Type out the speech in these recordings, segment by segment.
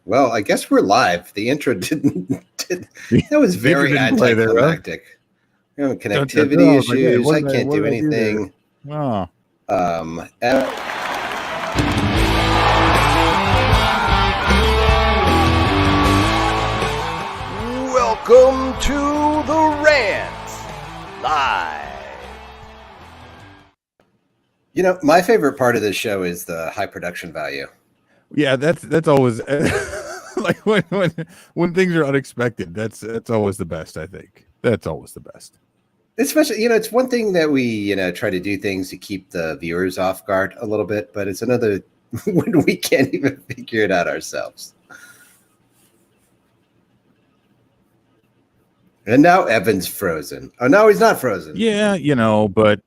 Well, I guess we're live. The intro that was very anticlimactic. Connectivity issues. I can't do anything. Oh. Welcome to the Rant Live. You know, my favorite part of this show is the high production value. Yeah, that's always like when things are unexpected. That's always the best. I think that's always the best. Especially, it's one thing that we, try to do things to keep the viewers off guard a little bit, but it's another when we can't even figure it out ourselves. And now Evan's frozen. Oh, no, he's not frozen. Yeah, but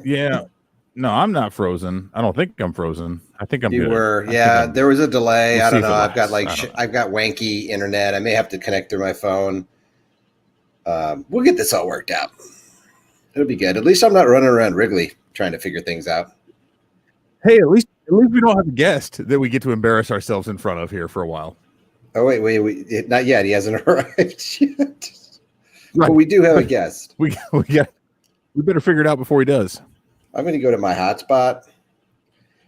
yeah. No, I'm not frozen. I don't think I'm frozen. I think I'm. You good. were, yeah. There was a delay. We'll I don't know. I've got wanky internet. I may have to connect through my phone. We'll get this all worked out. It'll be good. At least I'm not running around Wrigley trying to figure things out. Hey, at least we don't have a guest that we get to embarrass ourselves in front of here for a while. Oh wait, not yet. He hasn't arrived yet. Right. But we do have a guest. We better figure it out before he does. I'm going to go to my hotspot.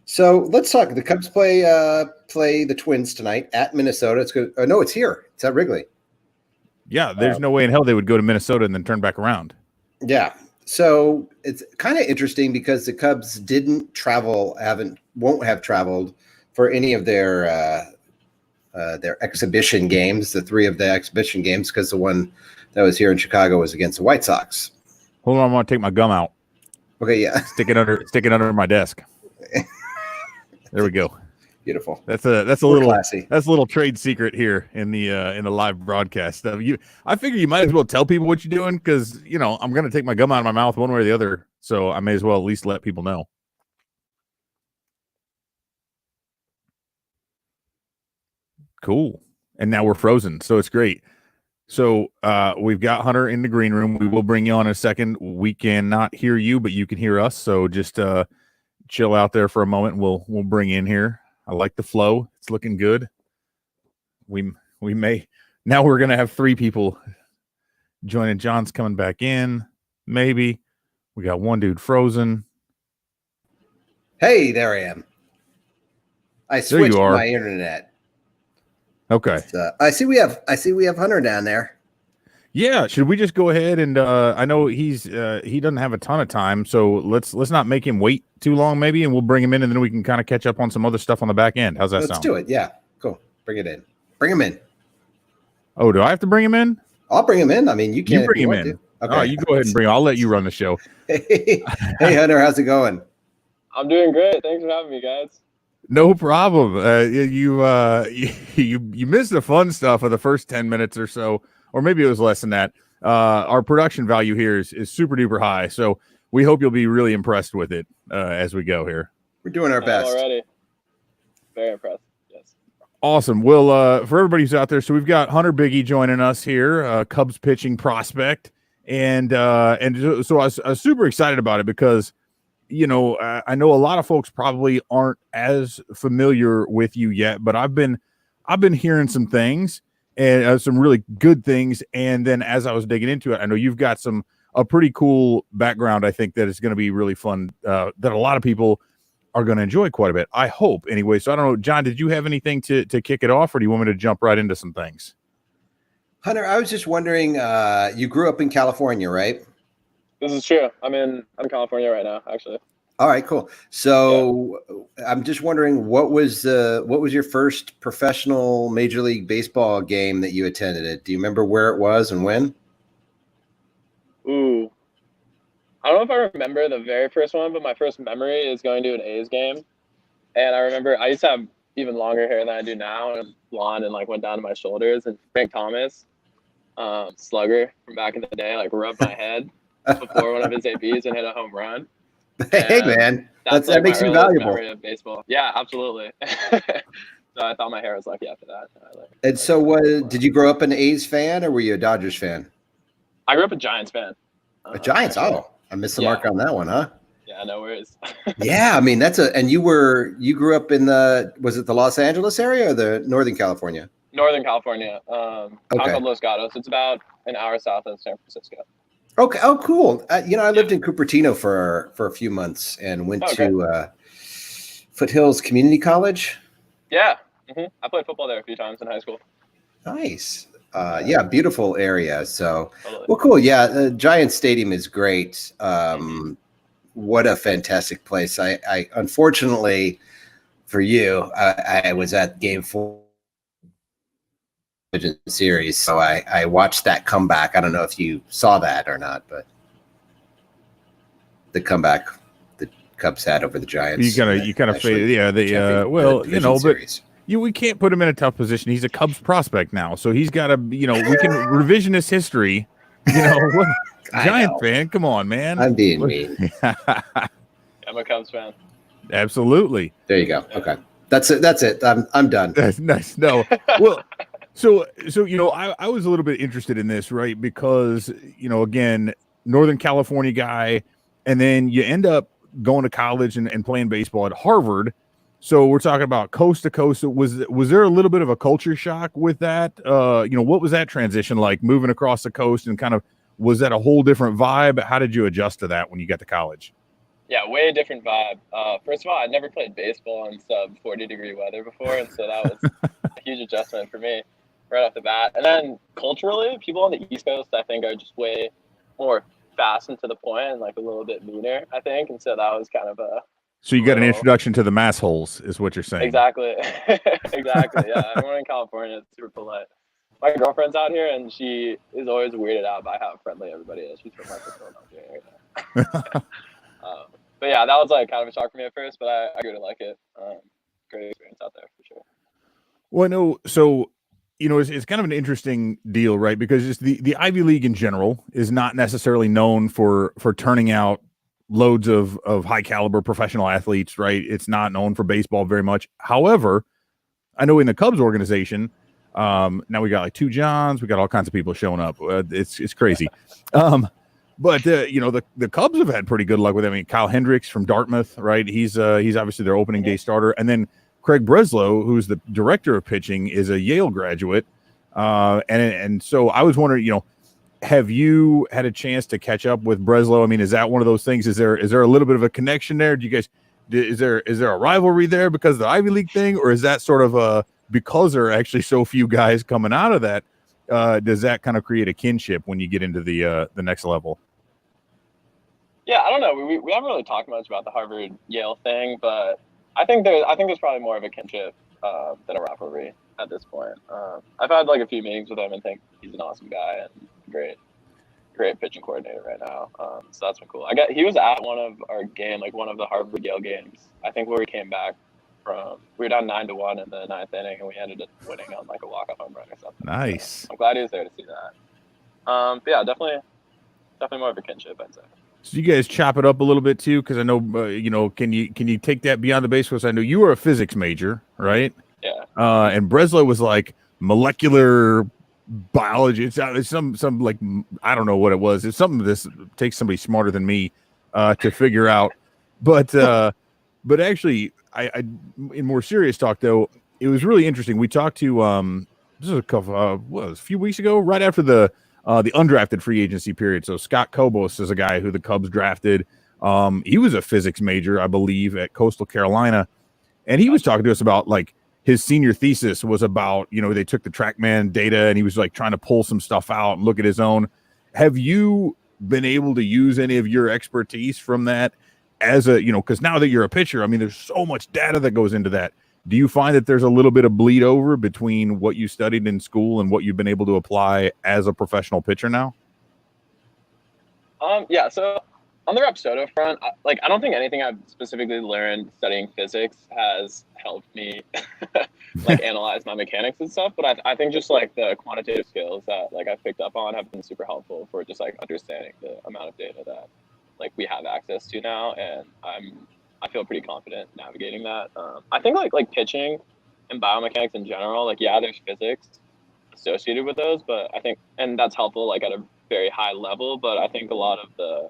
So let's talk. The Cubs play the Twins tonight at Minnesota. It's good. Oh, no, it's here. It's at Wrigley. Yeah, there's no way in hell they would go to Minnesota and then turn back around. Yeah. So it's kind of interesting because the Cubs won't have traveled for any of their exhibition games, the three of the exhibition games, because the one that was here in Chicago was against the White Sox. Hold on, I'm going to take my gum out. Okay, yeah. Stick it under my desk. There we go. Beautiful. That's a little classy. That's a little trade secret here in the live broadcast. I figure you might as well tell people what you're doing because I'm going to take my gum out of my mouth one way or the other, so I may as well at least let people know. Cool. And now we're frozen, so it's great. So we've got Hunter in the green room. We will bring you on in a second. We cannot hear you, but you can hear us. So just chill out there for a moment. We'll bring in here. I like the flow. It's looking good. We may now we're gonna have three people joining. John's coming back in. Maybe we got one dude frozen. Hey, there I am. I switched my internet. Okay. I see we have Hunter down there. Yeah, should we just go ahead and I know he doesn't have a ton of time, so let's not make him wait too long maybe, and we'll bring him in and then we can kind of catch up on some other stuff on the back end. How's that sound? Let's do it. Yeah. Cool. Bring it in. Bring him in. Oh, do I have to bring him in? I'll bring him in. I mean, you can bring him in. Okay. Oh, you go ahead and bring him. I'll let you run the show. Hey, Hunter, how's it going? I'm doing great. Thanks for having me, guys. No problem. You missed the fun stuff of the first 10 minutes or so, or maybe it was less than that. Our production value here is super duper high, so we hope you'll be really impressed with it as we go here. We're doing our best already. Very impressed. Yes. Awesome. Well, for everybody who's out there, so we've got Hunter Bigge joining us here, Cubs pitching prospect, and so I was super excited about it because. I know a lot of folks probably aren't as familiar with you yet, but I've been hearing some things and some really good things. And then as I was digging into it, I know you've got a pretty cool background. I think that is going to be really fun that a lot of people are going to enjoy quite a bit. I hope anyway. So I don't know, John, did you have anything to kick it off or do you want me to jump right into some things? Hunter, I was just wondering, you grew up in California, right? This is true. I'm in California right now, actually. All right, cool. So yeah. I'm just wondering, what was your first professional Major League Baseball game that you attended? Do you remember where it was and when? Ooh, I don't know if I remember the very first one, but my first memory is going to an A's game. And I remember I used to have even longer hair than I do now, and blonde, and went down to my shoulders. And Frank Thomas, slugger from back in the day, rubbed my head before one of his ABs and hit a home run. Hey, man, that makes you valuable. Of baseball. Yeah, absolutely. So I thought my hair was lucky after that. And so, did you grow up an A's fan or were you a Dodgers fan? I grew up a Giants fan. A Giants? Oh, I missed the mark on that one, huh? Yeah. Yeah, no worries. Yeah, I mean and you grew up in was it the Los Angeles area or the Northern California? Northern California, town Okay. called Los Gatos. It's about an hour south of San Francisco. Okay. Oh, cool. I lived in Cupertino for a few months and went to Foothills Community College. Yeah, I played football there a few times in high school. Nice. Yeah, beautiful area. So, Totally. well, cool. Yeah, the Giants Stadium is great. What a fantastic place. I unfortunately for you, I was at Game 4 series, so I watched that comeback. I don't know if you saw that or not, but the comeback the Cubs had over the Giants. You kind of faded, yeah. But we can't put him in a tough position. He's a Cubs prospect now, so he's got to, we can revisionist history. Giant fan, come on, man. I'm being mean. I'm a Cubs fan. Absolutely. There you go. Okay, that's it. I'm done. That's nice. No, well. So I was a little bit interested in this, right? Because, again, Northern California guy, and then you end up going to college and playing baseball at Harvard. So we're talking about coast to coast. Was there a little bit of a culture shock with that? What was that transition like, moving across the coast, and kind of, was that a whole different vibe? How did you adjust to that when you got to college? Yeah, way different vibe. First of all, I'd never played baseball in sub 40-degree weather before, and so that was a huge adjustment for me right off the bat. And then culturally, people on the East Coast, I think, are just way more fast and to the point and like a little bit meaner, I think. And so that was kind of a... So you got an introduction to the mass holes, is what you're saying. Exactly. Exactly, yeah. Everyone in California is super polite. My girlfriend's out here, and she is always weirded out by how friendly everybody is. She's from like the Philadelphia area. But yeah, that was like kind of a shock for me at first, but I really like it. Great experience out there for sure. Well, no, so it's kind of an interesting deal, right? Because just the Ivy League in general is not necessarily known for turning out loads of high caliber professional athletes, right? It's not known for baseball very much. However, I know in the Cubs organization, now we got like 2 Johns, we got all kinds of people showing up. It's crazy. But the Cubs have had pretty good luck with it. I mean, Kyle Hendricks from Dartmouth, right? He's obviously their opening day starter, and then Craig Breslow, who's the director of pitching, is a Yale graduate. And so I was wondering, have you had a chance to catch up with Breslow? I mean, is that one of those things? Is there a little bit of a connection there? Do you guys, is there a rivalry there because of the Ivy League thing, or is that sort of because there are actually so few guys coming out of that? Does that kind of create a kinship when you get into the next level? Yeah, I don't know. We haven't really talked much about the Harvard Yale thing, but I think there's probably more of a kinship than a rivalry at this point. I've had like a few meetings with him and think he's an awesome guy and great pitching coordinator right now. So that's been cool. He was at one of our game, like one of the Harvard Yale games, I think, where we came back from. We were down 9-1 in the 9th inning, and we ended up winning on like a walk-off home run or something. Nice. So I'm glad he was there to see that. But yeah, definitely more of a kinship, I'd say. So you guys chop it up a little bit too, because I know can you take that beyond the base? Because I know you were a physics major, right? Yeah. And Breslow was like molecular biology. It's some like, I don't know what it was. It's something this takes somebody smarter than me to figure out. But actually, I in more serious talk though, it was really interesting. We talked to this was a few weeks ago, right after the undrafted free agency period. So Scott Kobos is a guy who the Cubs drafted. He was a physics major, I believe, at Coastal Carolina, and he was talking to us about like his senior thesis was about, they took the TrackMan data and he was like trying to pull some stuff out and look at his own. Have you been able to use any of your expertise from that as because now that you're a pitcher, I mean, there's so much data that goes into that. Do you find that there's a little bit of bleed over between what you studied in school and what you've been able to apply as a professional pitcher now? Yeah. So on the Rapsodo front, I don't think anything I've specifically learned studying physics has helped me like analyze my mechanics and stuff. But I think just like the quantitative skills that like I've picked up on have been super helpful for just like understanding the amount of data that like we have access to now, and I feel pretty confident navigating that. I think like pitching and biomechanics in general, like, yeah, there's physics associated with those, but I think, and that's helpful like at a very high level, but I think a lot of the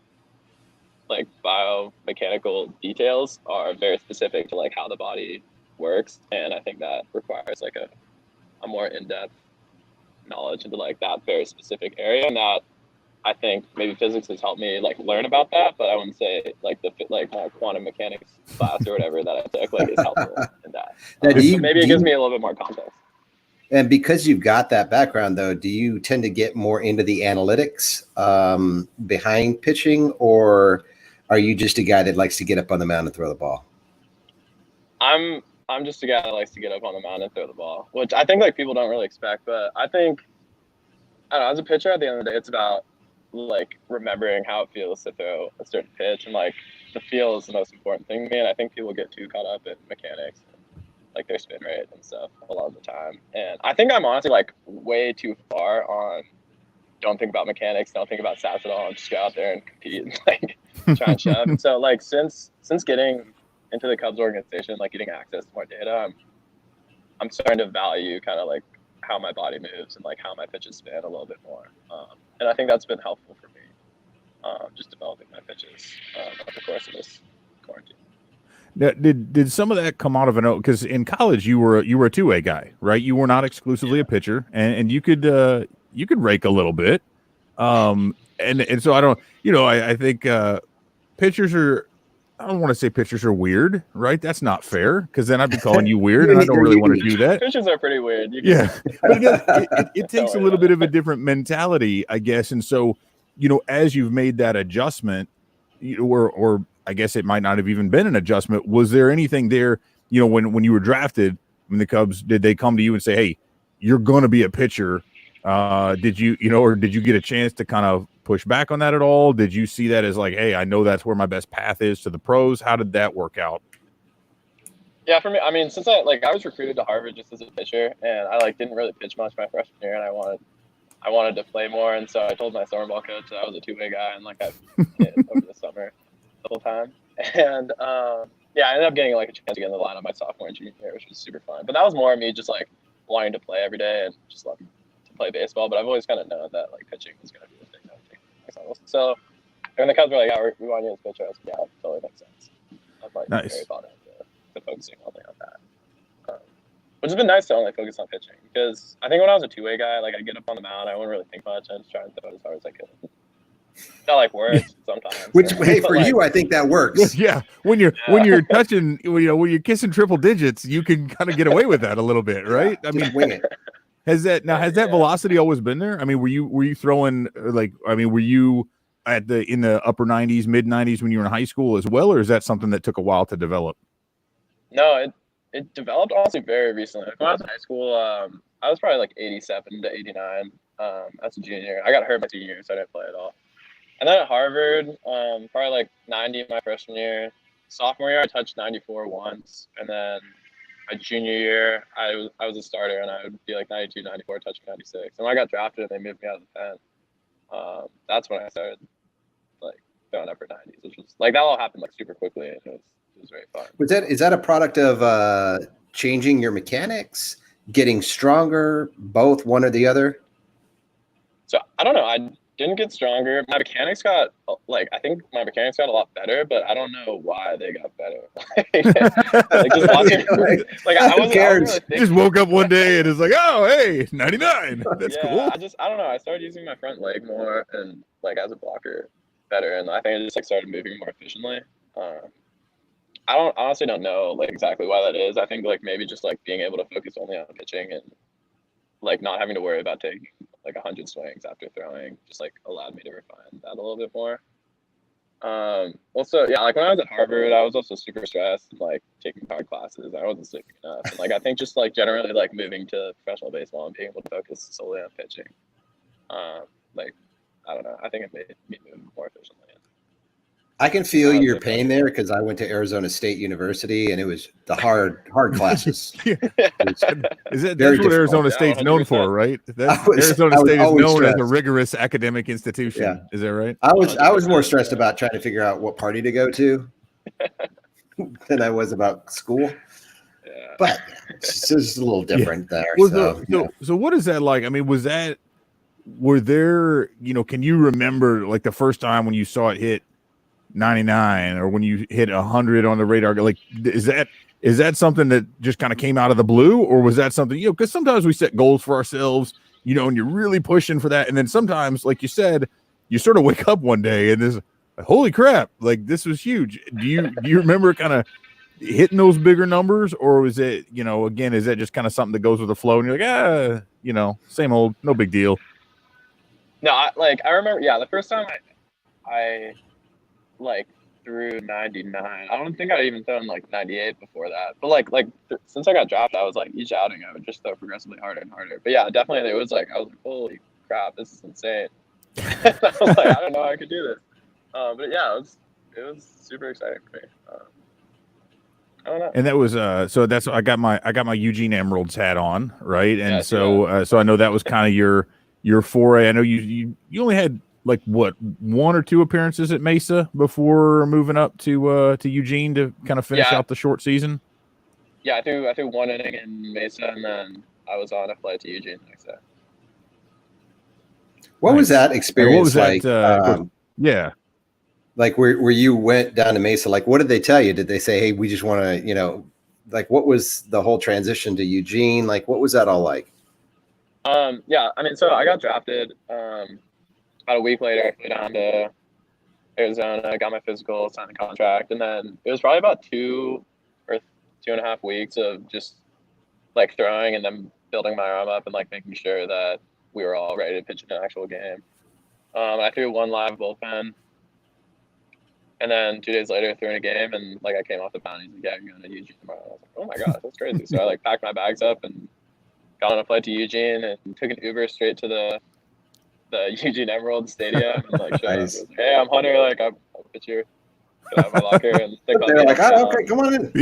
like biomechanical details are very specific to like how the body works, and I think that requires like a more in-depth knowledge into like that very specific area, and that I think maybe physics has helped me like learn about that, but I wouldn't say like my quantum mechanics class or whatever that I took like is helpful in that. Now, Maybe it gives me a little bit more context. And because you've got that background, though, do you tend to get more into the analytics behind pitching, or are you just a guy that likes to get up on the mound and throw the ball? I'm just a guy that likes to get up on the mound and throw the ball, which I think like people don't really expect. But I think, I don't know, as a pitcher, at the end of the day, it's about like remembering how it feels to throw a certain pitch, and like the feel is the most important thing to me. And I think people get too caught up in mechanics, like their spin rate and stuff a lot of the time. And I think I'm honestly like way too far on don't think about mechanics, don't think about stats at all, and just go out there and compete and like try and shove. So like since getting into the Cubs organization, like getting access to more data, I'm starting to value kind of like how my body moves and like how my pitches spin a little bit more. And I think that's been helpful for me, just developing my pitches over the course of this quarantine. Now, did some of that come out of an, because in college you were a two-way guy, right? You were not exclusively a pitcher, and you could rake a little bit. And so I don't, I think pitchers are, I don't want to say pitchers are weird, right? That's not fair, because then I'd be calling you weird, and I don't really want to do that. Pitchers are pretty weird. But it takes a little bit of a different mentality, I guess. And so, as you've made that adjustment, or I guess it might not have even been an adjustment. Was there anything there, when you were drafted, when the Cubs, did they come to you and say, hey, you're going to be a pitcher? Did you, or did you get a chance to kind of push back on that at all? Did you see that as like, hey, I know that's where my best path is to the pros? How did that work out? Yeah, for me, I mean, since I was recruited to Harvard just as a pitcher, and I didn't really pitch much my freshman year, and I wanted to play more, and so I told my summer ball coach that I was a two-way guy, and I hit over the summer the whole time. And I ended up getting a chance to get in the lineup my sophomore and junior year, which was super fun. But that was more me just wanting to play every day and just loving to play baseball. But I've always kind of known that pitching was going to be the thing that would take next level. So when the Cubs were like, yeah, we want you as a pitcher, I was like, yeah, it totally makes sense. I'm nice. Very bought into focusing only on that. Which has been nice to only focus on pitching, because I think when I was a two-way guy, I'd get up on the mound, I wouldn't really think much. I'd just try and throw it as hard as I could. That works sometimes. Which, hey, for you, I think that works. Yeah, when you're touching, when you're kissing triple digits, you can kind of get away with that a little bit, right? Yeah, I mean, wing it. Has that velocity always been there? I mean, were you throwing were you in the upper 90s, mid 90s when you were in high school as well, or is that something that took a while to develop? No, it developed honestly very recently. When I was in high school, I was probably 87 to 89 as a junior. I got hurt my senior year, so I didn't play at all. And then at Harvard, probably 90 my freshman year. Sophomore year, I touched 94 once. And then my junior year, I was a starter, and I would be 92, 94, touching 96. And when I got drafted and they moved me out of the pen, that's when I started throwing upper 90s, which was that all happened super quickly, and it was very fun. Is that a product of changing your mechanics, getting stronger, both, one or the other? So I don't know. I didn't get stronger. My mechanics got I think my mechanics got a lot better, but I don't know why they got better. Just watching, I wasn't really just woke up one day and it's oh, hey, 99. That's cool. I don't know. I started using my front leg more and as a blocker better, and I think I just started moving more efficiently. I honestly don't know exactly why that is. I think maybe just being able to focus only on pitching and not having to worry about taking 100 swings after throwing just allowed me to refine that a little bit more. Also, yeah, when I was at Harvard, I was also super stressed and taking hard classes. I wasn't sleeping enough. And I think just generally moving to professional baseball and being able to focus solely on pitching. I don't know. I think it made me move more efficiently. I can feel your pain there, because I went to Arizona State University, and it was the hard classes. That's what Arizona State's known for, right? Arizona State is known stressed as a rigorous academic institution. Yeah. Is that right? I was more stressed about trying to figure out what party to go to than I was about school. Yeah. But it's just a little different there. So what is that like? I mean, were there, can you remember the first time when you saw it hit 99 or when you hit 100 on the radar? Like, is that something that just kind of came out of the blue, or was that something, because sometimes we set goals for ourselves, and you're really pushing for that. And then sometimes, like you said, you sort of wake up one day and this, holy crap, like this was huge. Do you remember kind of hitting those bigger numbers, or was it, again, is that just kind of something that goes with the flow and you're like, same old, no big deal? No, I remember, the first time I like threw 99. I don't think I'd even thrown like 98 before that. But since I got dropped, I was like, each outing I would just throw progressively harder and harder. But yeah, definitely I was like, holy crap, this is insane. I was like, I don't know how I could do this. But yeah, it was super exciting for me. I don't know. And that was so that's I got my Eugene Emeralds hat on, right? And Yeah, so I know that was kind of your foray. I know you only had like what, 1 or 2 appearances at Mesa before moving up to Eugene to kind of finish out the short season. Yeah, I threw 1 inning in Mesa, and then I was on a flight to Eugene the next day. What was that experience like? Yeah. Like where you went down to Mesa, like what did they tell you? Did they say, hey, we just want to, like what was the whole transition to Eugene? Like what was that all like? Yeah, I mean, so I got drafted about a week later. I flew down to Arizona, got my physical, signed the contract, and then it was probably about 2 or 2.5 weeks of just like throwing and then building my arm up and like making sure that we were all ready to pitch in an actual game. I threw 1 live bullpen. And then 2 days later, threw in a game, and like I came off the mound. He's like, "Yeah, you're going to Eugene tomorrow." I was like, "Oh my gosh, that's crazy!" So I like packed my bags up and got on a flight to Eugene and took an Uber straight to the Eugene Emerald Stadium and like showed up. Was like, "Hey, I'm Hunter. Like I'll pitch here. Get out of my locker." And they're like, "Oh, okay, come on in."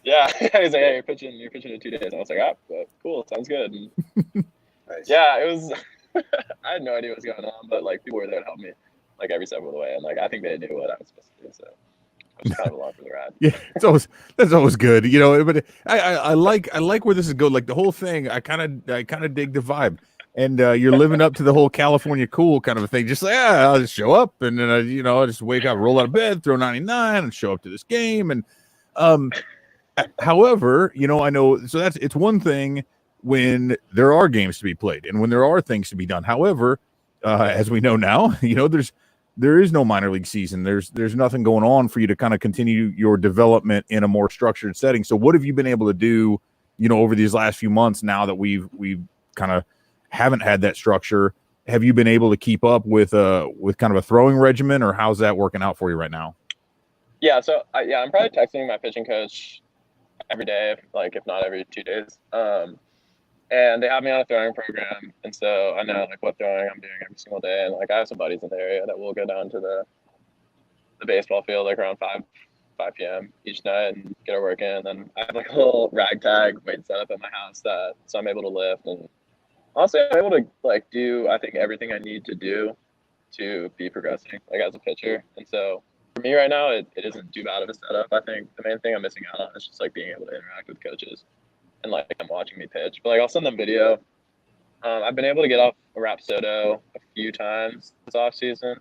Yeah. He's like, "Hey, you're pitching in 2 days." And I was like, cool, sounds good." And Nice. yeah, it was. I had no idea what was going on, but like people were there to help me. Like every step of the way, and like I think they knew what I was supposed to do, so I was kind of along for the ride. Yeah, that's always good, But I like where this is going. Like the whole thing, I kind of dig the vibe, and you're living up to the whole California cool kind of a thing. Just like I'll just show up, and then I'll just wake up, roll out of bed, throw 99, and show up to this game. And however, I know so it's one thing when there are games to be played and when there are things to be done. However, as we know now, there is no minor league season. There's nothing going on for you to kind of continue your development in a more structured setting. So what have you been able to do, over these last few months now that we've kind of haven't had that structure? Have you been able to keep up with kind of a throwing regimen, or how's that working out for you right now? Yeah, so I'm probably texting my pitching coach every day, if not every 2 days. And they have me on a throwing program, and so I know like what throwing I'm doing every single day. And like I have some buddies in the area that will go down to the baseball field like around 5 p.m. each night and get our work in. And then I have like a little ragtag weight set up at my house so I'm able to lift, and honestly I'm able to like do I think everything I need to do to be progressing like as a pitcher. And so for me right now, it isn't too bad of a setup. I think the main thing I'm missing out on is just like being able to interact with coaches and like them watching me pitch. But like I'll send them video. I've been able to get off a Rapsodo a few times this off season.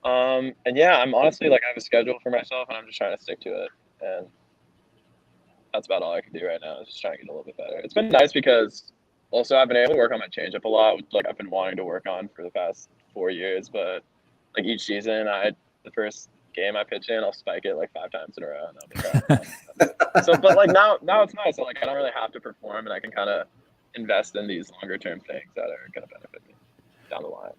And yeah, I'm honestly like I have a schedule for myself, and I'm just trying to stick to it. And that's about all I can do right now is just trying to get a little bit better. It's been nice because also I've been able to work on my changeup a lot, which like I've been wanting to work on for the past 4 years. But like each season, the first game I pitch in, I'll spike it like 5 times in a row, and I'll be so, but like now it's nice. So like I don't really have to perform, and I can kind of invest in these longer term things that are going to benefit me down the line.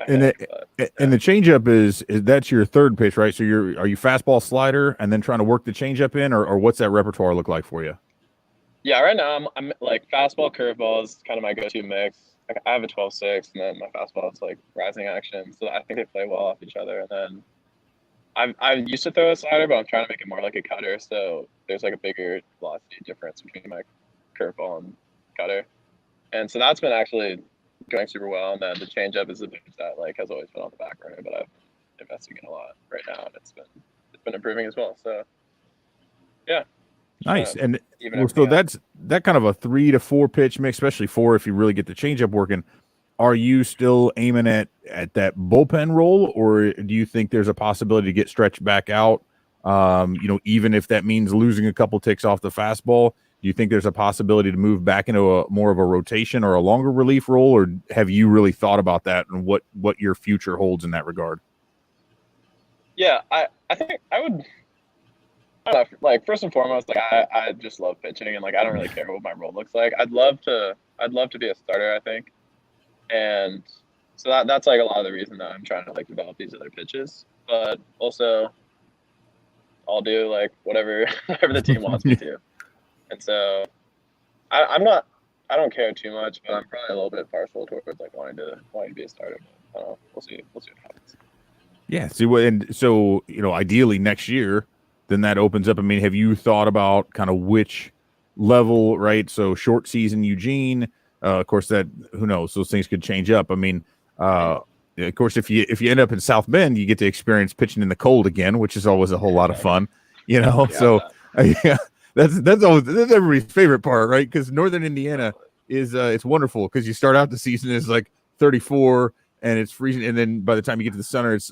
And the changeup is that's your third pitch, right? So are you fastball, slider, and then trying to work the changeup in, or what's that repertoire look like for you? Yeah, right now I'm like fastball, curveball is kind of my go-to mix. Like I have a 12-6, and then my fastball is like rising action, so I think they play well off each other. And then I used to throw a slider, but I'm trying to make it more like a cutter. So there's like a bigger velocity difference between my curveball and cutter. And so that's been actually going super well. And then the changeup is the pitch that like has always been on the back burner, but I've been investing in a lot right now, and it's been improving as well. So yeah. Nice. And so that's that kind of a 3 to 4 pitch mix, especially 4 if you really get the changeup working. are you still aiming at that bullpen role, or do you think there's a possibility to get stretched back out? Even if that means losing a couple ticks off the fastball, do you think there's a possibility to move back into a more of a rotation or a longer relief role, or have you really thought about that and what your future holds in that regard? Yeah, I think I would. I don't know, like first and foremost, like I just love pitching, and like I don't really care what my role looks like. I'd love to be a starter, I think, and so that's like a lot of the reason that I'm trying to like develop these other pitches. But also, I'll do like whatever the team wants me to, and so I don't care too much, but I'm probably a little bit partial towards like wanting to be a starter. But I don't know. We'll see what happens. Yeah. See what, and so ideally next year, then that opens up. I mean, have you thought about kind of which level, right? So short season Eugene, of course, that who knows, those things could change up. I mean, of course, if you end up in South Bend, you get to experience pitching in the cold again, which is always a whole lot of fun, Yeah, So yeah, that's everybody's favorite part, right? Because Northern Indiana is it's wonderful because you start out the season is like 34 and it's freezing, and then by the time you get to the summer, it's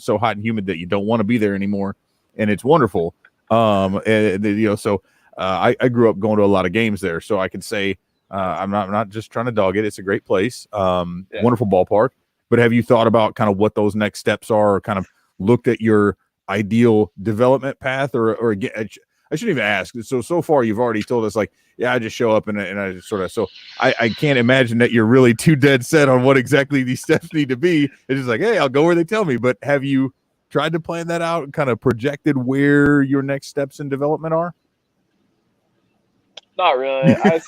so hot and humid that you don't want to be there anymore. And it's wonderful. So I grew up going to a lot of games there, so I can say I'm not just trying to dog it. It's a great place, wonderful ballpark. But have you thought about kind of what those next steps are, or kind of looked at your ideal development path, or again, I shouldn't even ask. So far you've already told us like, yeah, I just show up and I just sort of. So I can't imagine that you're really too dead set on what exactly these steps need to be. It's just like, hey, I'll go where they tell me. But have you tried to plan that out and kind of projected where your next steps in development are? Not really. I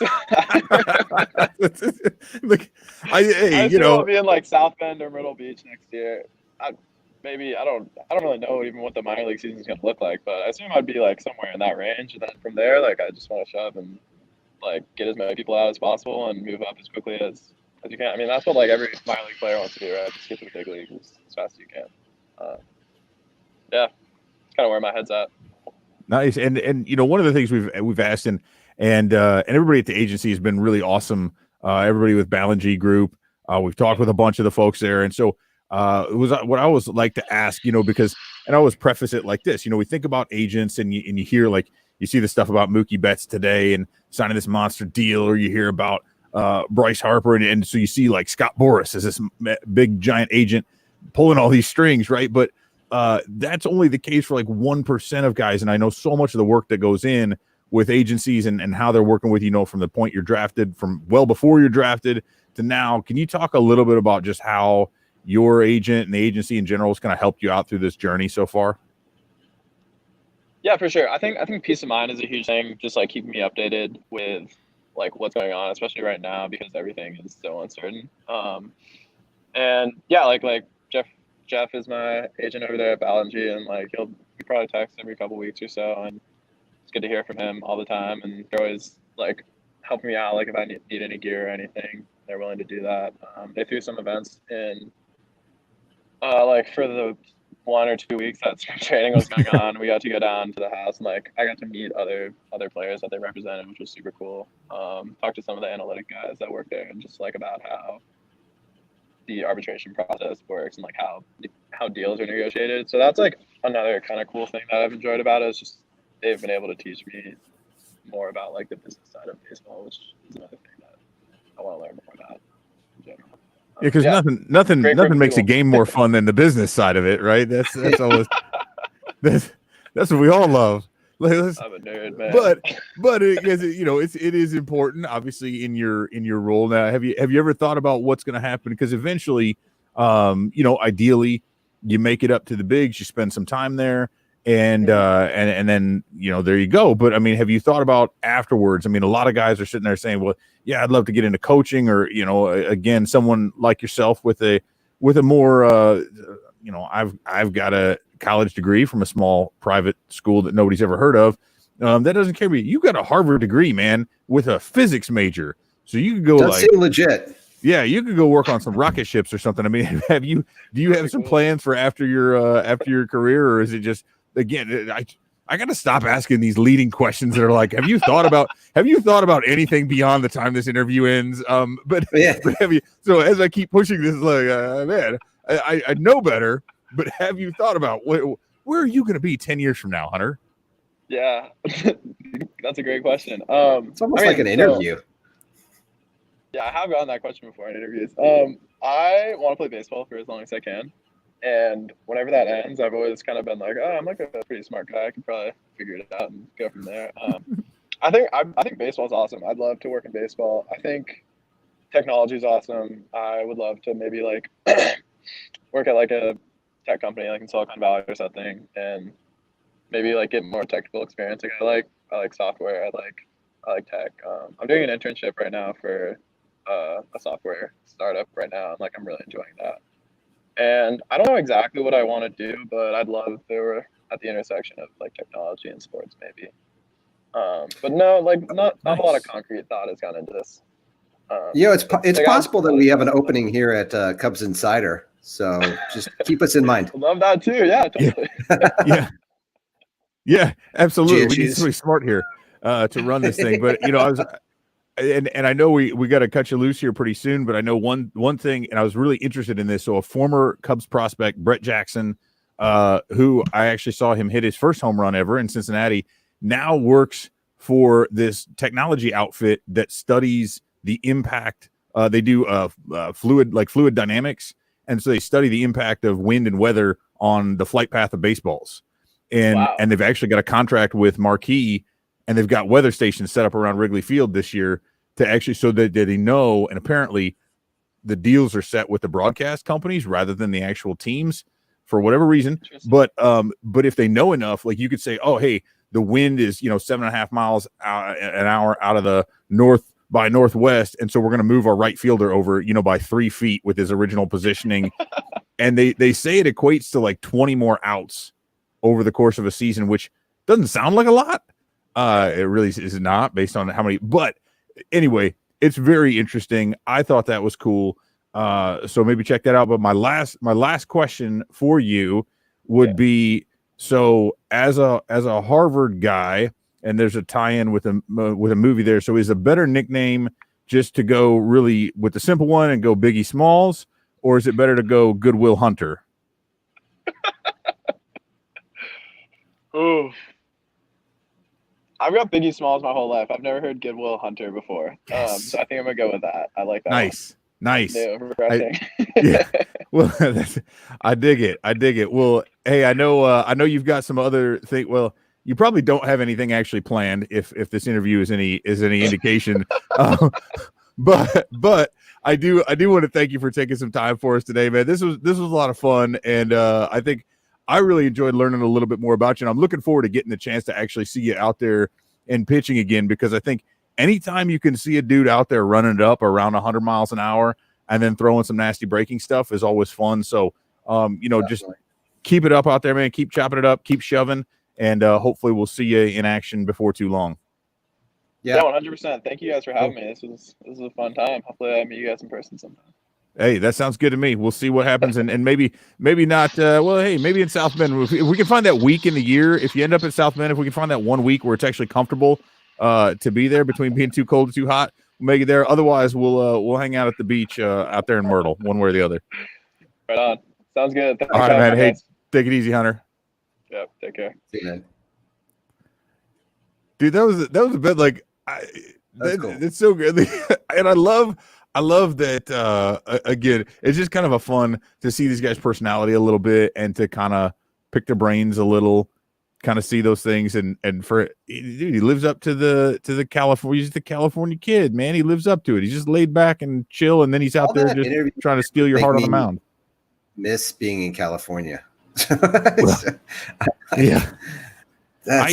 will be in like South Bend or Myrtle Beach next year. I don't really know even what the minor league season is going to look like, but I assume I'd be like somewhere in that range. And then from there, like I just want to shove and like get as many people out as possible and move up as quickly as you can. I mean, that's what like every minor league player wants to do, right? Just get to the big league as fast as you can. Yeah, it's kind of where my head's at. Nice. And one of the things we've asked and everybody at the agency has been really awesome. Everybody with Ballingy Group, we've talked with a bunch of the folks there, and so it was what I always like to ask, because, and I always preface it like this, we think about agents and you hear like you see the stuff about Mookie Betts today and signing this monster deal, or you hear about Bryce Harper, and so you see like Scott Boras as this big giant agent pulling all these strings, right? But that's only the case for like 1% of guys. And I know so much of the work that goes in with agencies and how they're working with, from the point you're drafted, from well before you're drafted to now. Can you talk a little bit about just how your agent and the agency in general has kind of helped you out through this journey so far? Yeah, for sure. I think peace of mind is a huge thing. Just like keeping me updated with like what's going on, especially right now because everything is so uncertain. And yeah, like Jeff is my agent over there at Ballingy, and like he probably text every couple weeks or so, and it's good to hear from him all the time. And they're always like helping me out, like if I need any gear or anything, they're willing to do that. They threw some events in, like for the 1 or 2 weeks that spring training was going on. We got to go down to the house, and like I got to meet other players that they represented, which was super cool. Talk to some of the analytic guys that work there, and just like about how the arbitration process works and like how deals are negotiated. So that's like another kind of cool thing that I've enjoyed about it. Is just they've been able to teach me more about like the business side of baseball, which is another thing that I want to learn more about in general. Yeah, because nothing makes a game more fun than the business side of it, right? That's always that's what we all love. I'm a nerd, man. But it is important, obviously, in your role now. Have you ever thought about what's going to happen? Because eventually, ideally, you make it up to the bigs, you spend some time there, and then there you go. But I mean, have you thought about afterwards? I mean, a lot of guys are sitting there saying, "Well, yeah, I'd love to get into coaching," or again, someone like yourself with a more I've got a college degree from a small private school that nobody's ever heard of. That doesn't care. You got a Harvard degree, man, with a physics major, so you could go legit. Yeah, you could go work on some rocket ships or something. I mean, do you have some plans for after your career, or is it just again? I I got to stop asking these leading questions that are like, have you thought about anything beyond the time this interview ends? But have you, so as I keep pushing this, like, man, I know better, but have you thought about where are you going to be 10 years from now, Hunter? Yeah, that's a great question. It's almost like an interview. Yeah, I have gotten that question before in interviews. I want to play baseball for as long as I can. And whenever that ends, I've always kind of been like, oh, I'm like a pretty smart guy. I could probably figure it out and go from there. I think baseball's awesome. I'd love to work in baseball. I think technology is awesome. I would love to maybe like work at like a tech company like in Silicon Valley or something, and maybe like get more technical experience. Like I like software. I like tech. I'm doing an internship right now for a software startup right now, and like I'm really enjoying that. And I don't know exactly what I want to do, but I'd love if they were at the intersection of like technology and sports, maybe. But no, like not a lot of concrete thought has gone into this. It's possible that we have an opening here at Cubs Insider, so just keep us in mind. I love that too. Yeah, totally. Yeah, absolutely. We need somebody smart here to run this thing. But I was. And I know we got to cut you loose here pretty soon, but I know one thing, and I was really interested in this. So a former Cubs prospect, Brett Jackson, who I actually saw him hit his first home run ever in Cincinnati, now works for this technology outfit that studies the impact. They do fluid dynamics, and so they study the impact of wind and weather on the flight path of baseballs. And they've actually got a contract with Marquee. And they've got weather stations set up around Wrigley Field this year to actually so that they know. And apparently the deals are set with the broadcast companies rather than the actual teams for whatever reason. But if they know enough, like you could say, oh, hey, the wind is, 7.5 miles an hour out of the north by northwest. And so we're going to move our right fielder over, by 3 feet with his original positioning. And they say it equates to like 20 more outs over the course of a season, which doesn't sound like a lot. It really is not based on how many, but anyway, it's very interesting. I thought that was cool. So maybe check that out. But my last question for you would be, so as a Harvard guy, and there's a tie-in with a movie there. So is a better nickname just to go really with the simple one and go Biggie Smalls, or is it better to go Goodwill Hunter? Ooh. I've got Biggie Smalls my whole life. I've never heard Goodwill Hunter before. Yes. So I think I'm gonna go with that. I like that. Nice. New, refreshing. Yeah. Well, I dig it. Well, hey, I know you've got some other thing. Well, you probably don't have anything actually planned if this interview is any indication. But I do want to thank you for taking some time for us today, man. This was a lot of fun, and I think I really enjoyed learning a little bit more about you, and I'm looking forward to getting the chance to actually see you out there and pitching again, because I think anytime you can see a dude out there running it up around 100 miles an hour and then throwing some nasty breaking stuff is always fun. So, just keep it up out there, man. Keep chopping it up, keep shoving, and hopefully we'll see you in action before too long. Yeah, 100%. Thank you guys for having me. This was a fun time. Hopefully I meet you guys in person sometime. Hey, that sounds good to me. We'll see what happens, and maybe not. Hey, maybe in South Bend, if we can find that week in the year. If you end up at South Bend, if we can find that 1 week where it's actually comfortable to be there between being too cold and too hot, we'll make it there. Otherwise, we'll hang out at the beach out there in Myrtle, one way or the other. Right on. Sounds good. Thanks. All right, man. Hey, take it easy, Hunter. Yep. Take care. See you, man. Dude, that was a bit like Cool. It's so good, and I love that. Again, it's just kind of a fun to see these guys' personality a little bit and to kind of pick their brains a little, kind of see those things. And for dude, he lives up to the California. He's the California kid, man. He lives up to it. He's just laid back and chill, and then he's out there just trying to steal your heart on the mound. Miss being in California. Yeah, dude, I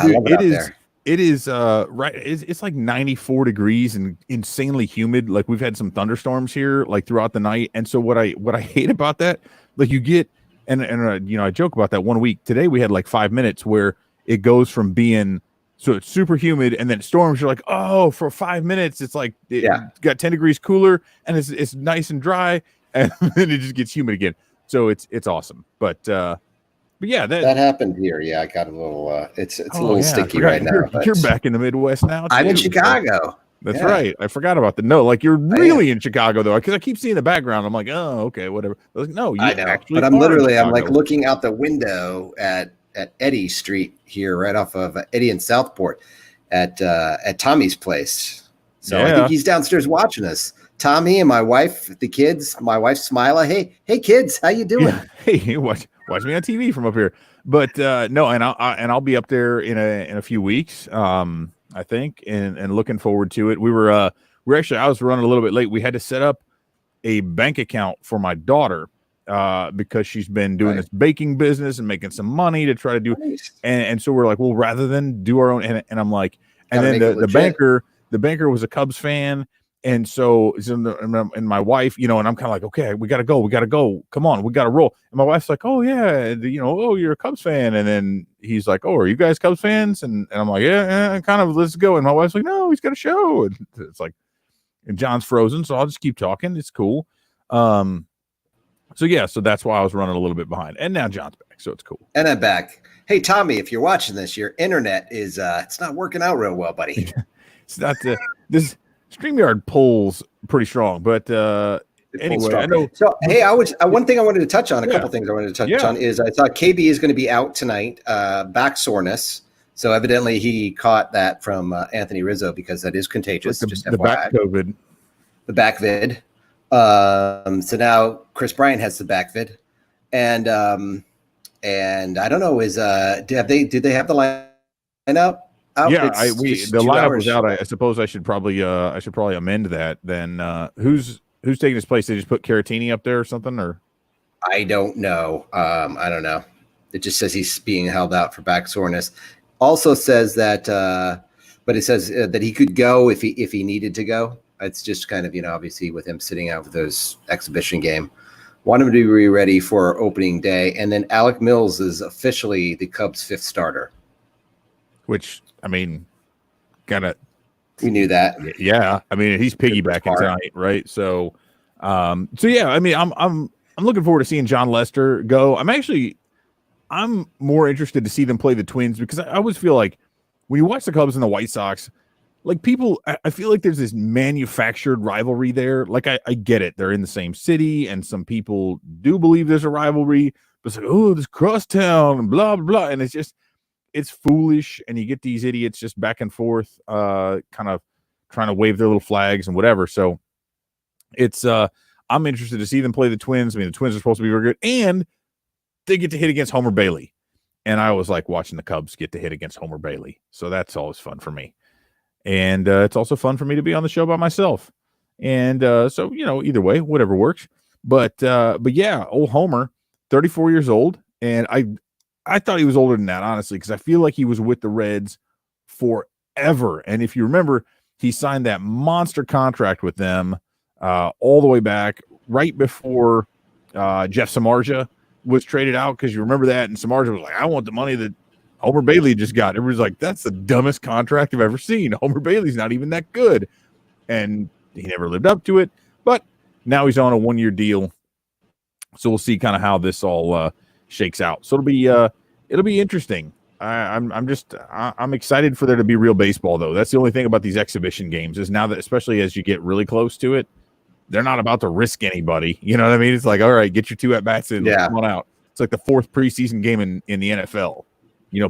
love it out there. It is right. It's like 94 degrees and insanely humid. Like we've had some thunderstorms here, like throughout the night. And so what I hate about that, like you get, and I joke about that 1 week. Today we had like 5 minutes where it goes from being so it's super humid and then it storms. You're like, oh, for 5 minutes it's like it got 10 degrees cooler and it's nice and dry, and then it just gets humid again. So it's awesome. But But yeah, That happened here. Yeah, I got a little. It's a little sticky forgot. right now. You're back in the Midwest now. I'm in too, so- Chicago. That's Yeah. right. I forgot about that. No, like you're really in Chicago though, because I keep seeing the background. I'm like, oh, okay, whatever. I was like, no, you I know, actually. but I'm are in like Chicago. looking out the window at Eddy Street here, right off of Eddy and Southport, at Tommy's place. So I Yeah. think he's downstairs watching us. Tommy and my wife, the kids. My wife Smiler. Hey kids, how you doing? Yeah. Hey, watch me on TV from up here. But no, and I'll be up there in a few weeks. I think, and looking forward to it. We're actually, I was running a little bit late. We had to set up a bank account for my daughter because she's been doing this baking business and making some money to try to do. Nice. And so we're like, well, rather than do our own, and I'm like, and Gotta then make it the banker was a Cubs fan. And so, and my wife, and I'm kind of like, okay, we got to go. Come on, we got to roll. And my wife's like, oh yeah, oh, you're a Cubs fan. And then he's like, oh, are you guys Cubs fans? And I'm like, yeah, kind of, let's go. And my wife's like, no, he's got a show. And it's like, and John's frozen. So I'll just keep talking. It's cool. So yeah, so that's why I was running a little bit behind. And now John's back. So it's cool. And I'm back. Hey, Tommy, if you're watching this, your internet is, it's not working out real well, buddy. It's not this StreamYard pulls pretty strong, but anyway, I know. So, hey, one thing I wanted to touch on, a couple things I wanted to touch on is I thought KB is going to be out tonight, back soreness. So evidently he caught that from Anthony Rizzo because that is contagious. Just the back COVID. The back vid. So now Chris Bryant has the back vid. And I don't know, did they have the lineup? Yeah, the lineup was out. I suppose I should probably amend that. Then who's taking his place? They just put Caratini up there or something, or I don't know. I don't know. It just says he's being held out for back soreness. Also says that, but it says that he could go if he needed to go. It's just kind of obviously with him sitting out for those exhibition game. Want him to be ready for opening day, and then Alec Mills is officially the Cubs' 5th starter. Which, I mean, we knew that. Yeah, I mean, he's piggybacking tonight, right? So yeah, I mean, I'm looking forward to seeing John Lester go. I'm more interested to see them play the Twins because I always feel like when you watch the Cubs and the White Sox, like I feel like there's this manufactured rivalry there. Like I get it, they're in the same city, and some people do believe there's a rivalry, but it's like, oh, this crosstown and blah blah blah, and it's foolish, and you get these idiots just back and forth, kind of trying to wave their little flags and whatever. So it's I'm interested to see them play the Twins. I mean, the Twins are supposed to be very good, and they get to hit against Homer Bailey. And I always like watching the Cubs get to hit against Homer Bailey. So that's always fun for me. And it's also fun for me to be on the show by myself. And so, either way, whatever works. But yeah, old Homer, 34 years old. And I thought he was older than that, honestly, because I feel like he was with the Reds forever. And if you remember, he signed that monster contract with them all the way back right before Jeff Samardzija was traded out, because you remember that. And Samardzija was like, I want the money that Homer Bailey just got. Everybody's like, that's the dumbest contract I've ever seen. Homer Bailey's not even that good. And he never lived up to it. But now he's on a 1-year deal. So we'll see kind of how this all shakes out. So it'll be interesting. I'm excited for there to be real baseball, though. That's the only thing about these exhibition games is now that, especially as you get really close to it, they're not about to risk anybody. You know what I mean? It's like, all right, get your 2 at-bats in. Yeah. Come on out. It's like the 4th preseason game in the NFL.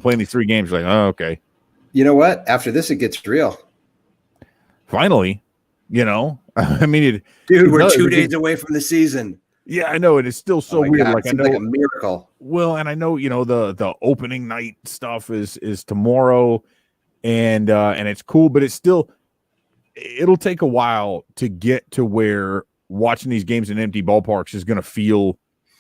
Playing these 3 games, you're like, oh, okay. You know what? After this, it gets real. Finally, I mean, we're 2 days away from the season. Yeah, I know. It is still so weird. God, like, I know, like a miracle. Well, and I know, the opening night stuff is tomorrow, and it's cool, but it'll take a while to get to where watching these games in empty ballparks is going to feel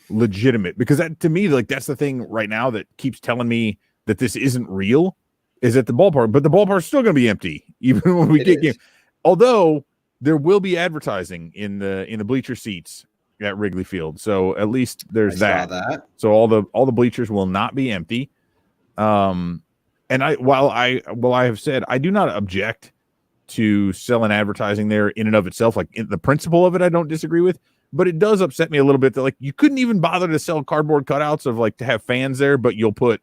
legitimate, because that, to me, like, that's the thing right now that keeps telling me that this isn't real, is at the ballpark, but the ballpark's still going to be empty even when we get games. Although there will be advertising in the bleacher seats at Wrigley Field, so at least there's that. So all the bleachers will not be empty. And while I have said I do not object to selling advertising there in and of itself, like the principle of it, I don't disagree with. But it does upset me a little bit that like you couldn't even bother to sell cardboard cutouts of like to have fans there, but you'll put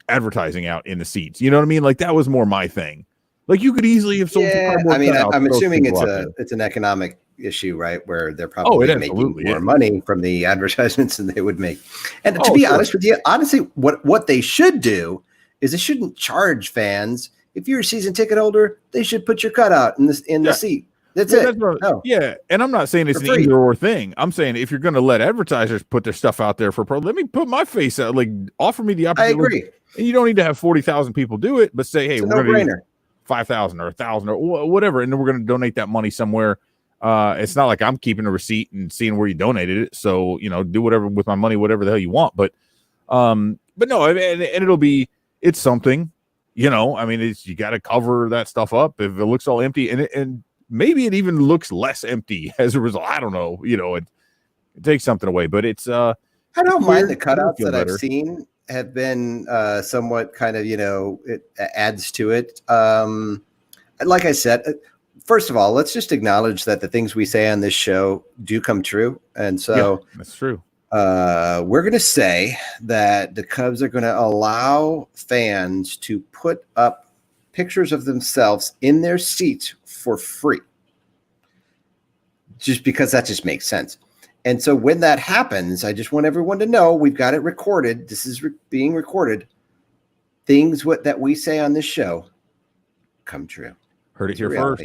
advertising out in the seats. You know what I mean? Like that was more my thing. Like you could easily have sold some cardboard cutouts. I'm assuming it's an economic issue, right? Where they're it probably making absolutely more is. money from the advertisements than they would make. And to be honest with you, honestly, what they should do is they shouldn't charge fans. If you're a season ticket holder, they should put your cutout in the seat. That's it. Yeah, and I'm not saying it's an either or thing. I'm saying if you're going to let advertisers put their stuff out there for pro, let me put my face out. Like, offer me the opportunity. I agree. And you don't need to have 40,000 people do it, but say, hey, it's we're going to do 5,000 or 1,000 or whatever, and then we're going to donate that money somewhere. It's not like I'm keeping a receipt and seeing where you donated it. So do whatever with my money, whatever the hell you want. But no, and it's something. You got to cover that stuff up if it looks all empty, and maybe it even looks less empty as a result. I don't know. It takes something away, but it's. I don't mind the cutouts that I've seen have been somewhat kind of it adds to it. Like I said, first of all, let's just acknowledge that the things we say on this show do come true, and so that's true. We're going to say that the Cubs are going to allow fans to put up pictures of themselves in their seats for free, just because that just makes sense. And so when that happens, I just want everyone to know we've got it recorded. This is being recorded. Things that we say on this show come true. Heard it here first.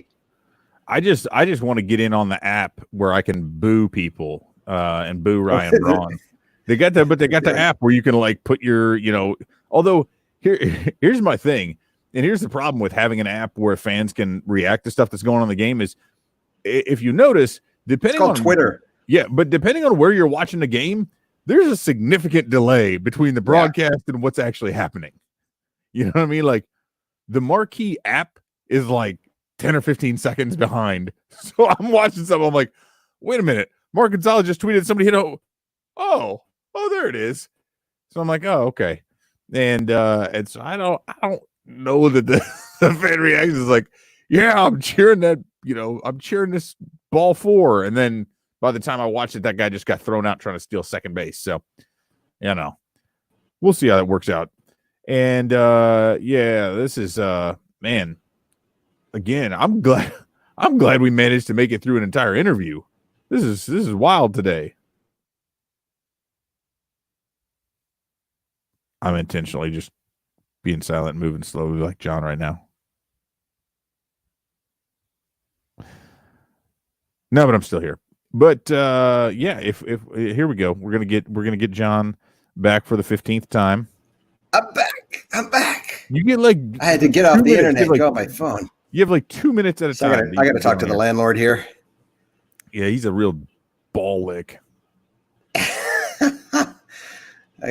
I just want to get in on the app where I can boo people and boo Ryan Braun. They got that, but they got the app where you can like put your, although here's my thing. And here's the problem with having an app where fans can react to stuff that's going on in the game is if you notice, depending on Twitter. Yeah, but depending on where you're watching the game, there's a significant delay between the broadcast and what's actually happening. You know what I mean? Like the marquee app is like 10 or 15 seconds behind. So I'm watching something. I'm like, wait a minute. Mark Gonzalez just tweeted somebody hit oh, there it is. So I'm like, oh, okay. And so I don't know that the fan reaction is like, yeah, I'm cheering that, I'm cheering this ball 4. And then by the time I watched it, that guy just got thrown out trying to steal second base. So, we'll see how that works out. And this is man, again, I'm glad we managed to make it through an entire interview. This is wild today. I'm intentionally just being silent and moving slowly like John right now. No, but I'm still here. But if here we go. We're gonna get John back for the 15th time. I'm back. You get like I had to get off the internet and go on my phone. You have like 2 minutes at a time. I got to talk to the landlord here. Yeah, he's a real ball lick. I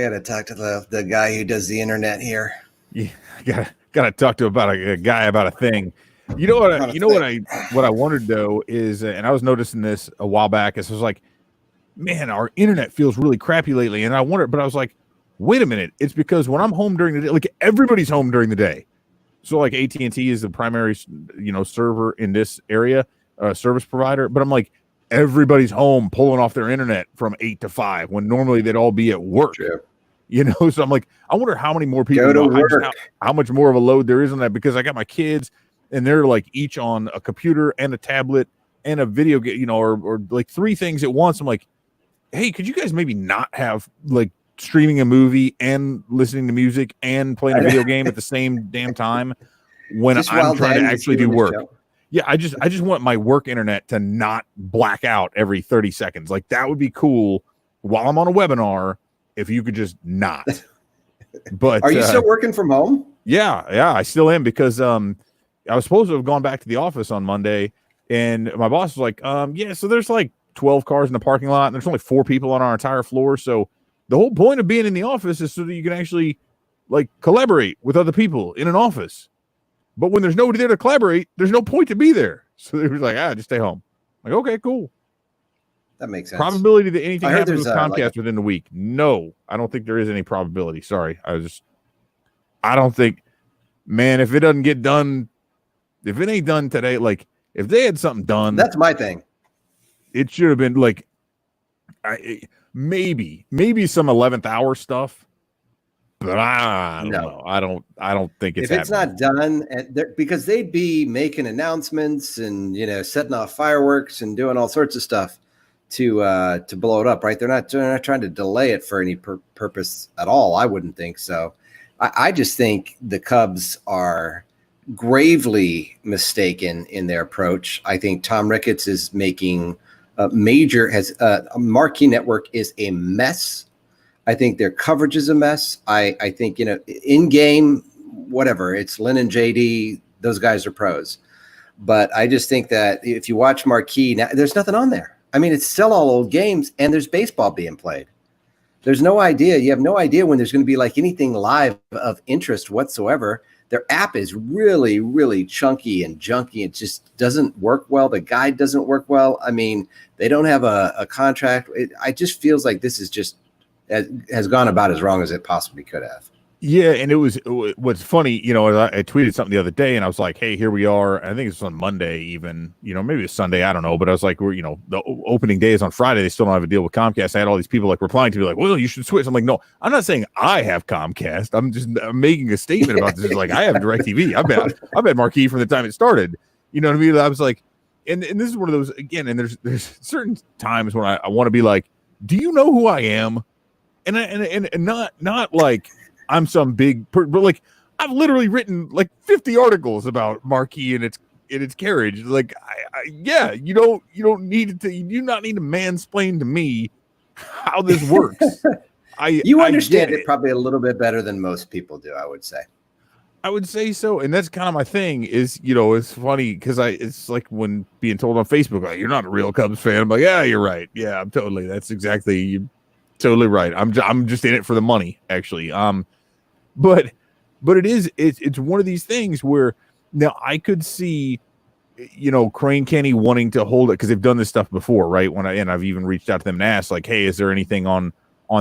got to talk to the guy who does the internet here. Yeah, got to talk to a guy about a thing. What I wondered though is, and I was noticing this a while back, is I was like, man, our internet feels really crappy lately. And I wondered, but I was like, wait a minute, it's because when I'm home during the day, like everybody's home during the day. So like AT&T is the primary, server in this area, service provider. But I'm like, everybody's home pulling off their internet from 8 to 5 when normally they'd all be at work. True. So I'm like, I wonder how many more people go to work. How much more of a load there is on that, because I got my kids and they're like each on a computer and a tablet and a video game, or like 3 things at once. I'm like, hey, could you guys maybe not have like streaming a movie and listening to music and playing a video game at the same damn time when I'm trying to actually do work? Yeah, I just want my work internet to not black out every 30 seconds. Like that would be cool while I'm on a webinar if you could just not. But are you still working from home? Yeah, I still am, because I was supposed to have gone back to the office on Monday, and my boss was like, so there's like 12 cars in the parking lot and there's only 4 people on our entire floor. So the whole point of being in the office is so that you can actually like collaborate with other people in an office. But when there's nobody there to collaborate, there's no point to be there. So they were like, just stay home. Like, okay, cool. That makes sense. Probability that anything happens with Comcast within the week? No, I don't think there is any probability. Sorry. I don't think, man, if it doesn't get done, if it ain't done today, like if they had something done. That's my thing. It should have been like, maybe some 11th hour stuff, but I don't know. I don't think it's if it's happening. not done, because they'd be making announcements and setting off fireworks and doing all sorts of stuff to blow it up, right? They're not trying to delay it for any purpose at all. I wouldn't think so. I just think the Cubs are gravely mistaken in their approach. I think Tom Ricketts is making Marquee Network is a mess. I think their coverage is a mess. I think, in game, whatever, it's Lynn and JD, those guys are pros. But I just think that if you watch Marquee, now, there's nothing on there. I mean, it's still all old games, and there's baseball being played. There's no idea. You have no idea when there's going to be like anything live of interest whatsoever. Their app is really, really chunky and junky. It just doesn't work well. The guide doesn't work well. I mean, they don't have a contract. I just feels like this is just has gone about as wrong as it possibly could have. Yeah, and what's funny, I tweeted something the other day, and I was like, "Hey, here we are." I think it's on Monday, even, maybe it's Sunday, I don't know, but I was like, "We're, the opening day is on Friday. They still don't have a deal with Comcast." I had all these people like replying to me, like, "Well, you should switch." I'm like, "No, I'm not saying I have Comcast. I'm making a statement about this. Like, I have DirecTV. I've had Marquee from the time it started. You know what I mean?" I was like, and this is one of those again. And there's certain times when I want to be like, "Do you know who I am?" And not like I'm some big, but like I've literally written like 50 articles about Marquee and its carriage. Like, yeah, you do not need to mansplain to me how this works. You understand it probably a little bit better than most people do, I would say. I would say so, and that's kind of my thing. Is it's funny because it's like when being told on Facebook, like, "You're not a real Cubs fan." I'm like, "Yeah, you're right. Yeah, I'm totally. That's exactly you." Totally right. I'm just in it for the money, actually. But it's one of these things where now I could see, Crane Kenny wanting to hold it because they've done this stuff before, right? And I've even reached out to them and asked, like, "Hey, is there anything on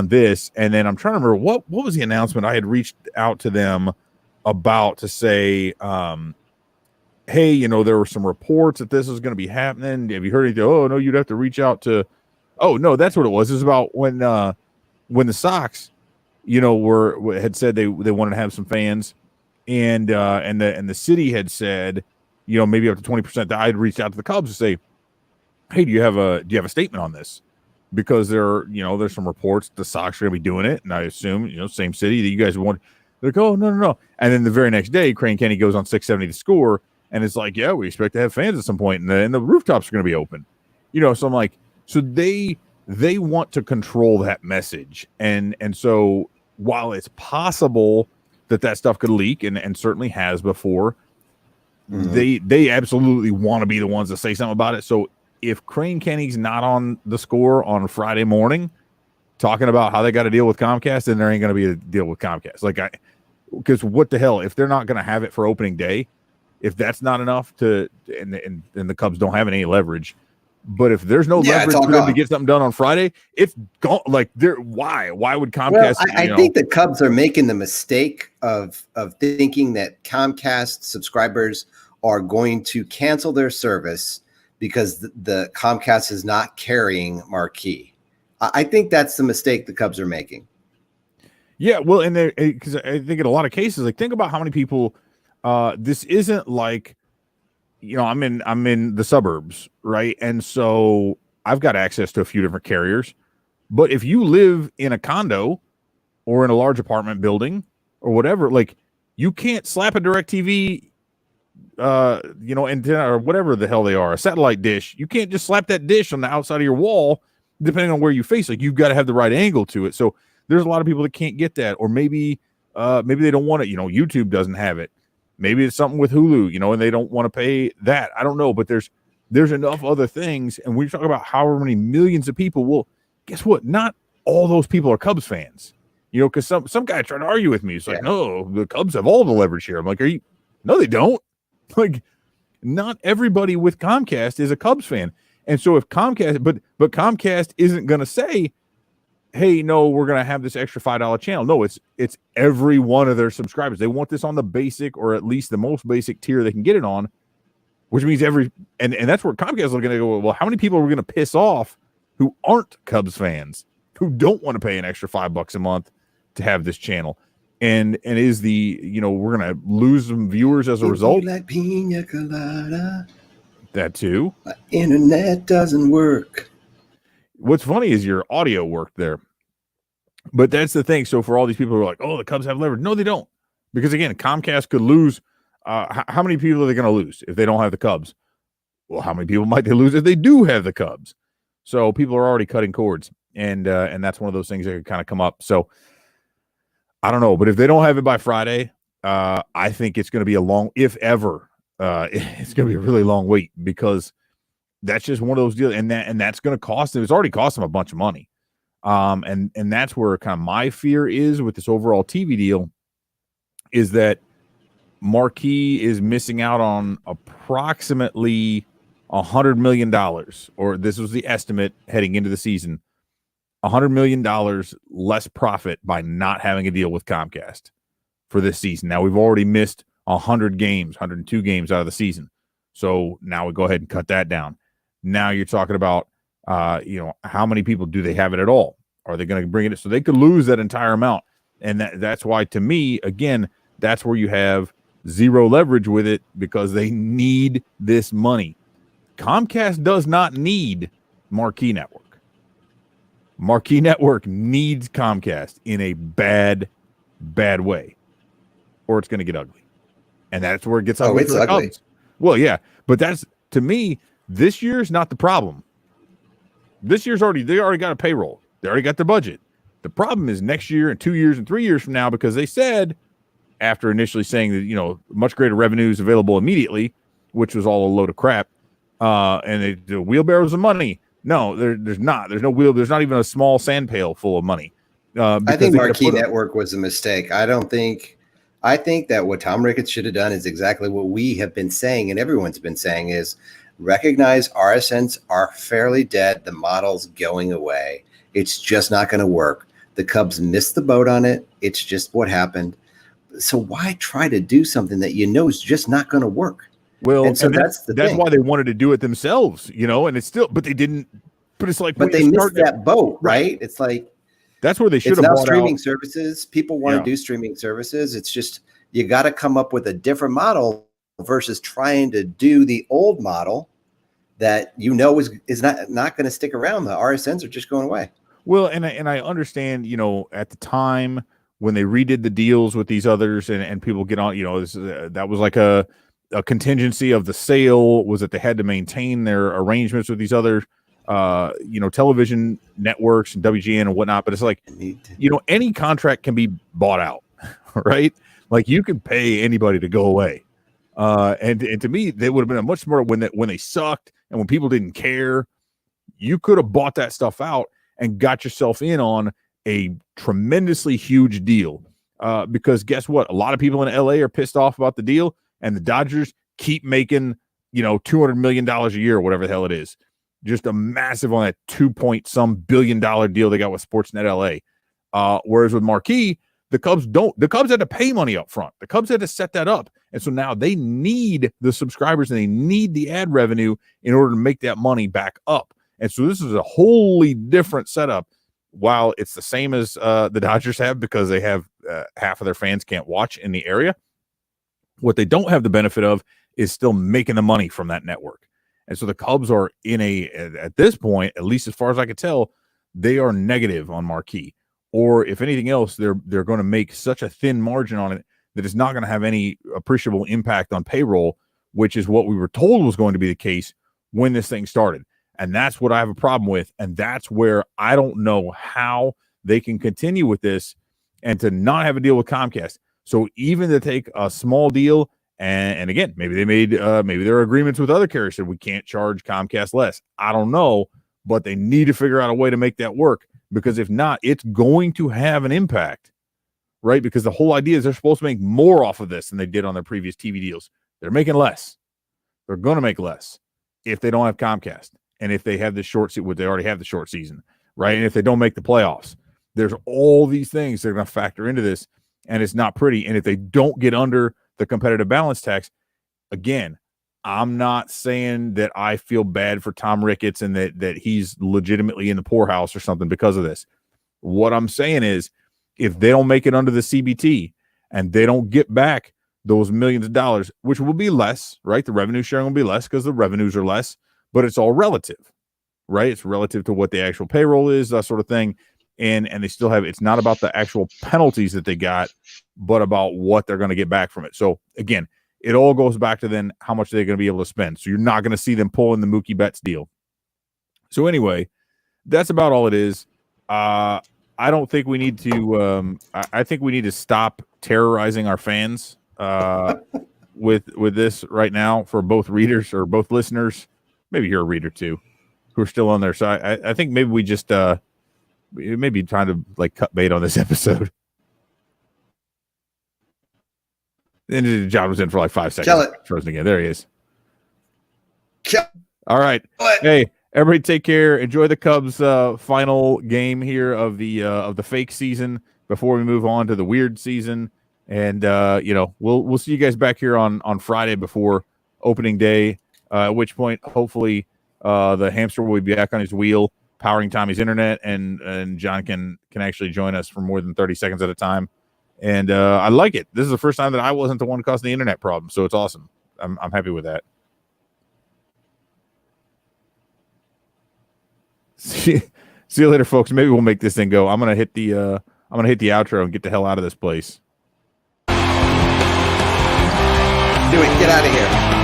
this?" And then I'm trying to remember what was the announcement I had reached out to them about to say, "Hey, there were some reports that this was going to be happening. Have you heard anything?" "Oh no, you'd have to reach out to." Oh no, that's what it was. It was about when the Sox, had said they wanted to have some fans, and the city had said, maybe up to 20%. That I'd reached out to the Cubs to say, "Hey, do you have a statement on this?" Because there's some reports the Sox are going to be doing it, and I assume same city that you guys want. They're like, "Oh no," and then the very next day, Crane Kenny goes on 670 The Score, and it's like, "Yeah, we expect to have fans at some point, and the rooftops are going to be open." So I'm like. So they want to control that message. And so while it's possible that stuff could leak and certainly has before, they absolutely want to be the ones to say something about it. So if Crane Kenny's not on The Score on Friday morning talking about how they got to deal with Comcast, then there ain't going to be a deal with Comcast. Because what the hell, if they're not going to have it for opening day, if that's not enough and the Cubs don't have any leverage. But if there's no leverage for them to get something done on Friday, it's gone. Like, why would Comcast? Well, I think the Cubs are making the mistake of thinking that Comcast subscribers are going to cancel their service because the Comcast is not carrying Marquee. I think that's the mistake the Cubs are making. Yeah, well, and because I think in a lot of cases, like, think about how many people. This isn't like. I'm in the suburbs, right? And so I've got access to a few different carriers. But if you live in a condo or in a large apartment building or whatever, like, you can't slap a DirecTV, antenna or whatever the hell they are, a satellite dish. You can't just slap that dish on the outside of your wall, depending on where you face. Like, you've got to have the right angle to it. So there's a lot of people that can't get that, or maybe they don't want it. YouTube doesn't have it. Maybe it's something with Hulu, and they don't want to pay that. I don't know, but there's enough other things. And we talk about however many millions of people. Well, guess what? Not all those people are Cubs fans, because some guy tried to argue with me. It's like, "No, the Cubs have all the leverage here." I'm like, no, they don't. Like, not everybody with Comcast is a Cubs fan. And so if Comcast, but Comcast isn't going to say, "Hey, no, we're going to have this extra $5 channel." No, it's every one of their subscribers. They want this on the basic, or at least the most basic tier they can get it on, which means and that's where Comcast is looking to go, well, how many people are we going to piss off who aren't Cubs fans, who don't want to pay an extra $5 a month to have this channel. And is the, we're going to lose some viewers as a result. Like pina colada. That too. My internet doesn't work. What's funny is your audio worked there. But that's the thing. So for all these people who are like, oh, the Cubs have leverage. No, they don't. Because again, Comcast could lose. How many people are they going to lose if they don't have the Cubs? Well, how many people might they lose if they do have the Cubs? So people are already cutting cords. And that's one of those things that could kind of come up. So I don't know. But if they don't have it by Friday, I think it's going to be a long, if ever, it's going to be a really long wait, because that's just one of those deals. And that's going to cost them. It's already cost them a bunch of money. And that's where kind of my fear is with this overall TV deal, is that Marquee is missing out on approximately $100 million, or this was the estimate heading into the season, $100 million less profit by not having a deal with Comcast for this season. Now we've already missed 100 games, 102 games out of the season. So now we go ahead and cut that down. Now you're talking about, how many people do they have it at all? Are they going to bring it? So they could lose that entire amount. And that's why, to me, again, that's where you have zero leverage with it, because they need this money. Comcast does not need Marquee Network. Marquee Network needs Comcast in a bad way, or it's going to get ugly. And that's where it gets ugly. It's ugly. Cubs. Well, yeah, but that's, to me, this year's not the problem. This year's they already got a payroll. They already got their budget. The problem is next year and 2 years and 3 years from now, because they said, after initially saying that, much greater revenues available immediately, which was all a load of crap, and the wheelbarrows of money. No, there's not. There's no wheel. There's not even a small sand pail full of money. I think Marquee Network was a mistake. I think that what Tom Ricketts should have done is exactly what we have been saying, and everyone's been saying, is recognize RSNs are fairly dead. The model's going away. It's just not going to work. The Cubs missed the boat on it. It's just what happened. So why try to do something that is just not going to work? Well, and so that's why they wanted to do it themselves, and it's still, but they didn't. But it's like, but they missed that boat, right? It's like, that's where they should have now bought streaming out. Services. People want to do streaming services. It's just, you got to come up with a different model versus trying to do the old model that is not going to stick around. The RSNs are just going away. Well, and I understand, at the time when they redid the deals with these others, and people get on, that was like a contingency of the sale, was that they had to maintain their arrangements with these other, television networks and WGN and whatnot. But it's like, any contract can be bought out, right? Like, you can pay anybody to go away. And to me, they would have been a much smarter when they sucked and when people didn't care. You could have bought that stuff out and got yourself in on a tremendously huge deal. Because guess what? A lot of people in LA are pissed off about the deal, and the Dodgers keep making, $200 million a year, or whatever the hell it is. Just a massive on that 2-point-some billion deal they got with Sportsnet LA. Whereas with Marquee, the Cubs don't. The Cubs had to pay money up front. The Cubs had to set that up. And so now they need the subscribers and they need the ad revenue in order to make that money back up. And so this is a wholly different setup. While it's the same as the Dodgers have, because they have half of their fans can't watch in the area, what they don't have the benefit of is still making the money from that network. And so the Cubs are at this point, at least as far as I could tell, they are negative on Marquee. Or if anything else, they're going to make such a thin margin on it that it's not going to have any appreciable impact on payroll, which is what we were told was going to be the case when this thing started. And that's what I have a problem with. And that's where I don't know how they can continue with this and to not have a deal with Comcast. So even to take a small deal, and again, maybe they made, maybe there are agreements with other carriers that we can't charge Comcast less. I don't know, but they need to figure out a way to make that work, because if not, it's going to have an impact, right? Because the whole idea is they're supposed to make more off of this than they did on their previous TV deals. They're making less. They're going to make less if they don't have Comcast. And if they have the short season, they already have the short season, right? And if they don't make the playoffs, there's all these things that are going to factor into this, and it's not pretty. And if they don't get under the competitive balance tax, again, I'm not saying that I feel bad for Tom Ricketts and that he's legitimately in the poorhouse or something because of this. What I'm saying is, if they don't make it under the CBT and they don't get back those millions of dollars, which will be less, right? The revenue sharing will be less because the revenues are less, but it's all relative, right? It's relative to what the actual payroll is, that sort of thing. And they still have, it's not about the actual penalties that they got, but about what they're going to get back from it. So again, it all goes back to then how much they're going to be able to spend. So you're not going to see them pulling the Mookie Betts deal. So anyway, that's about all it is. I don't think we need to. I think we need to stop terrorizing our fans with this right now for both readers or both listeners. Maybe you're a reader too, who are still on there. So I think maybe we just maybe trying to like cut bait on this episode. And John was in for like 5 seconds. Kill it. Frozen again. There he is. Kill All right. it. Hey, everybody, take care. Enjoy the Cubs' final game here of the fake season before we move on to the weird season. And we'll see you guys back here on Friday before opening day. At which point, hopefully, the hamster will be back on his wheel, powering Tommy's internet, and John can actually join us for more than 30 seconds at a time. And I like it. This is the first time that I wasn't the one causing the internet problem, so it's awesome. I'm happy with that. See you later, folks. Maybe we'll make this thing go. I'm gonna hit the outro and get the hell out of this place. Do it. Get out of here.